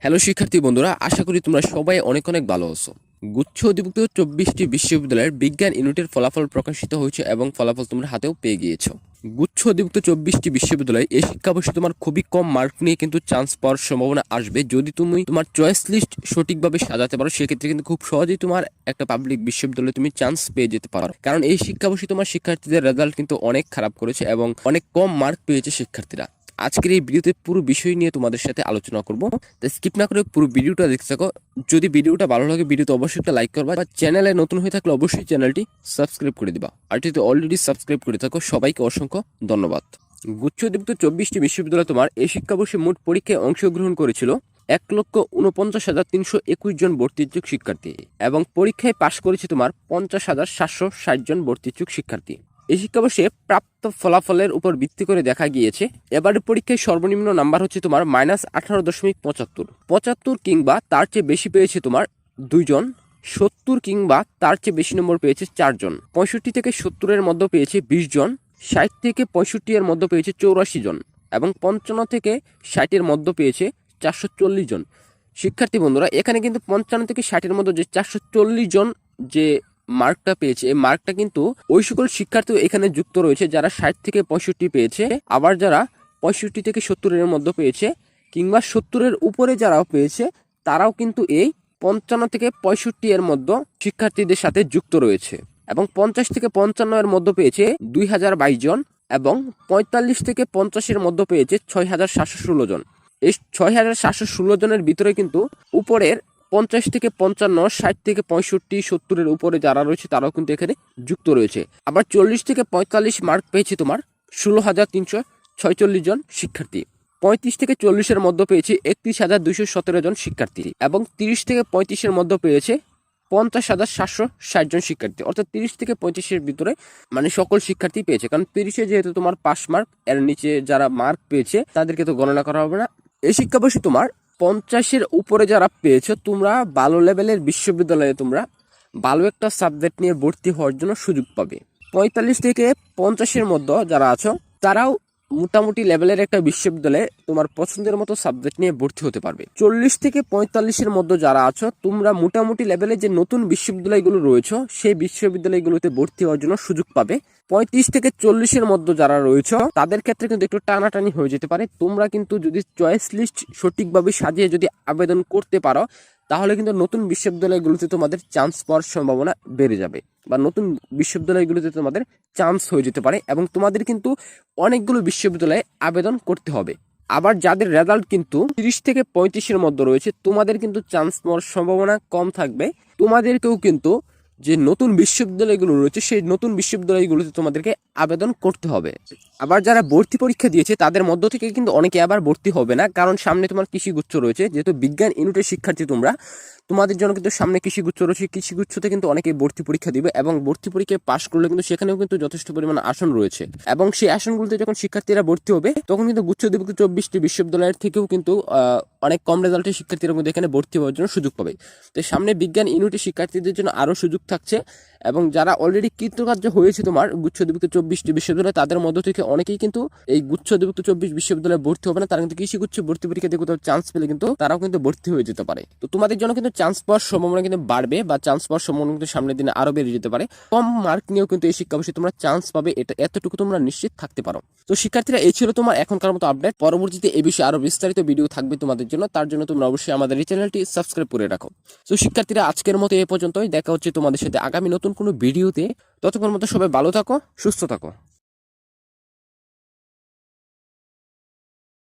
Hello শিক্ষার্থী বন্ধুরা, আশা করি তোমরা সবাই অনেক অনেক ভালো আছো। গুচ্ছ অধিভুক্ত 24টি বিশ্ববিদ্যালয়ের বিজ্ঞান ইউনিটের ফলাফল প্রকাশিত হয়েছে এবং ফলাফল তোমরা হাতেও পেয়ে গিয়েছো। গুচ্ছ অধিভুক্ত 24টি বিশ্ববিদ্যালয়ে এই শিক্ষাবর্ষে তোমার খুবই কম মার্ক নিয়ে কিন্তু চান্স পাওয়ার সম্ভাবনা আসবে। যদি তুমি তোমার চয়েস লিস্ট সঠিকভাবে সাজাতে পারো, সেক্ষেত্রে কিন্তু খুব সহজেই তোমার একটা পাবলিক বিশ্ববিদ্যালয়ে তুমি চান্স পেয়ে যেতে পারো। কারণ এই শিক্ষাবর্ষে তোমার শিক্ষার্থীদের রেজাল্ট কিন্তু অনেক খারাপ করেছে এবং অনেক কম মার্ক পেয়েছে শিক্ষার্থীরা। আজকের এই ভিডিওতে পুরো বিষয় নিয়ে তোমাদের সাথে আলোচনা করব, তাই স্কিপ না করে পুরো ভিডিওটা দেখতে থাকো। যদি ভিডিওটা ভালো লাগে ভিডিওতে অবশ্যই একটা লাইক করবা, বা চ্যানেলে নতুন হয়ে থাকলে অবশ্যই চ্যানেলটি সাবস্ক্রাইব করে দিবা। আর যদি অলরেডি সাবস্ক্রাইব করে থাকো, সবাইকে অসংখ্য ধন্যবাদ। গুচ্ছ অধিভুক্ত 24টি বিশ্ববিদ্যালয় তোমার এই শিক্ষাবর্ষে মোট পরীক্ষায় অংশগ্রহণ করেছিল 1,49,321 জন ভর্তি ইচ্ছুক শিক্ষার্থী এবং পরীক্ষায় পাশ করেছে তোমার 50,760 জন ভর্তি ইচ্ছুক শিক্ষার্থী। এই শিক্ষাবর্ষে প্রাপ্ত ফলাফলের উপর ভিত্তি করে দেখা গিয়েছে এবারের পরীক্ষায় সর্বনিম্ন নাম্বার হচ্ছে তোমার -18.75। 75 কিংবা তার চেয়ে বেশি পেয়েছে তোমার 2 জন, 70 কিংবা তার চেয়ে বেশি নম্বর পেয়েছে 4 জন, 65 থেকে 70 মধ্যে পেয়েছে 20 জন, 60 থেকে 65 এর মধ্যে পেয়েছে 84 জন এবং 55 থেকে 60 এর মধ্যে পেয়েছে 440 জন। শিক্ষার্থী বন্ধুরা, এখানে কিন্তু 55 থেকে 60 এর মধ্যে যে 440 জন যে মার্কটা পেয়েছে, এই মার্কটা কিন্তু ওই সকল শিক্ষার্থী এখানে যুক্ত রয়েছে যারা 60 থেকে 65 পেয়েছে, আবার যারা 65 থেকে 70 এর মধ্যে পেয়েছে কিংবা 70 এর উপরে যারাও পেয়েছে, তারাও কিন্তু এই 55 থেকে 65 এর মধ্যে শিক্ষার্থীদের সাথে যুক্ত রয়েছে। এবং 50 থেকে 55 এর মধ্যে পেয়েছে 2022 জন এবং 45 থেকে 50 এর মধ্যে পেয়েছে 6,716 জন। এই 6,716 জনের ভিতরে কিন্তু উপরের 50 থেকে 55, 60 থেকে 65, 70 এর উপরে যারা রয়েছে তারাও কিন্তু এখানে যুক্ত রয়েছে। আবার 40 থেকে 45 মার্ক পেয়েছে তোমার 16,346 জন শিক্ষার্থী। 35 থেকে 40 এর মধ্যে পেয়েছে 31,217 জন শিক্ষার্থী এবং 30 থেকে 35 এর মধ্যে পেয়েছে 50,760 জন শিক্ষার্থী। অর্থাৎ 30 থেকে 35 এর ভিতরে মানে সকল শিক্ষার্থী পেয়েছে, কারণ 30-এ যেহেতু তোমার পাস মার্ক, এর নিচে যারা মার্ক পেয়েছে তাদেরকে তো গণনা করা হবে না। এই শিক্ষাবর্ষে তোমার 50-এর উপরে যারা পেয়েছো, তোমরা ভালো লেভেলের বিশ্ববিদ্যালয়ে তোমরা ভালো একটা সাবজেক্ট নিয়ে ভর্তি হওয়ার জন্য সুযোগ পাবে। 45 থেকে 50-এর মধ্যে যারা আছো তারাও মোটামুটি লেভেলের একটা বিশ্ববিদ্যালয়ে তোমার পছন্দের মতো সাবজেক্ট নিয়ে ভর্তি হতে পারবে। 40 থেকে 45-এর মধ্যে যারা আছো, তোমরা মোটামুটি লেভেলে যে নতুন বিশ্ববিদ্যালয়গুলো রয়েছে সেই বিশ্ববিদ্যালয়গুলোতে ভর্তি হওয়ার জন্য সুযোগ পাবে। 35 থেকে 40-এর মধ্যে যারা রয়েছে তাদের ক্ষেত্রে কিন্তু একটু টানাটানি হয়ে যেতে পারে। তোমরা কিন্তু যদি চয়েস লিস্ট সঠিকভাবে সাজিয়ে যদি আবেদন করতে পারো, তাহলে কিন্তু নতুন বিশ্ববিদ্যালয়গুলোতে তোমাদের চান্স পাওয়ার সম্ভাবনা বেড়ে যাবে, বা নতুন বিশ্ববিদ্যালয়গুলোতে তোমাদের চান্স হয়ে যেতে পারে এবং তোমাদের কিন্তু অনেকগুলো বিশ্ববিদ্যালয়ে আবেদন করতে হবে। আবার যাদের রেজাল্ট কিন্তু 30 থেকে 35-এর মধ্যে রয়েছে, তোমাদের কিন্তু চান্স পাওয়ার সম্ভাবনা কম থাকবে। তোমাদেরকেও কিন্তু যে নতুন বিশ্ববিদ্যালয়গুলো রয়েছে সেই নতুন বিশ্ববিদ্যালয়গুলোতে তোমাদেরকে আবেদন করতে হবে। আবার যারা ভর্তি পরীক্ষা দিয়েছে তাদের মধ্য থেকে কিন্তু অনেকে আবার ভর্তি হবে না, কারণ সামনে তোমার কৃষিগুচ্ছ রয়েছে। যেহেতু বিজ্ঞান ইউনিটের শিক্ষার্থী তোমরা, তোমাদের জন্য কিন্তু সামনে কৃষিগুচ্ছ রয়েছে। কৃষিগুচ্ছতে কিন্তু অনেকে ভর্তি পরীক্ষা দিবে এবং ভর্তি পরীক্ষায় পাশ করলে কিন্তু সেখানেও কিন্তু যথেষ্ট পরিমাণ আসন রয়েছে এবং সেই আসনগুলোতে যখন শিক্ষার্থীরা ভর্তি হবে তখন কিন্তু গুচ্ছ অধিভুক্ত 24টি বিশ্ববিদ্যালয়ের থেকেও কিন্তু অনেক কম রেজাল্টের শিক্ষার্থীরা কিন্তু এখানে ভর্তি হওয়ার জন্য সুযোগ পাবে। তো সামনে বিজ্ঞান ইউনিটের শিক্ষার্থীদের জন্য আরও সুযোগ থাকছে এবং যারা অলরেডি কৃতকার্য হয়েছে তোমার গুচ্ছ অধিভুক্ত 24টি বিশ্ববিদ্যালয়, তাদের মধ্য থেকে অনেকেই কিন্তু এই গুচ্ছ অধিভুক্ত 24 বিশ্ববিদ্যালয়ে ভর্তি হবে না। তারা কিন্তু কৃষিগুচ্ছ ভর্তি পরীক্ষা দিয়ে কোথাও চান্স পেলে কিন্তু তারাও কিন্তু ভর্তি হয়ে যেতে পারে। তো তোমাদের জন্য কিন্তু চান্স পাওয়ার সম্ভাবনা কিন্তু বাড়বে, বা চান্স পাওয়ার সম্ভাবনা কিন্তু সামনের দিনে আরো বেড়ে যেতে পারে। কম মার্ক নিয়েও কিন্তু এই শিক্ষাবর্ষে তোমরা চান্স পাবে, এটা এতটুকু তোমরা নিশ্চিত থাকতে পারো। তো শিক্ষার্থীরা, এই ছিল তোমার এখনকার মতো আপডেট। পরবর্তীতে এই বিষয়ে আরো বিস্তারিত ভিডিও থাকবে তোমাদের জন্য, তার জন্য তোমরা অবশ্যই আমাদের এই চ্যানেলটি সাবস্ক্রাইব করে রাখো। তো শিক্ষার্থীরা, আজকের মতো এই পর্যন্তই। দেখা হচ্ছে তোমাদের সাথে আগামী নতুন কোনো ভিডিওতে। ততক্ষণ মতো সবাই ভালো থাকো, সুস্থ থাকো।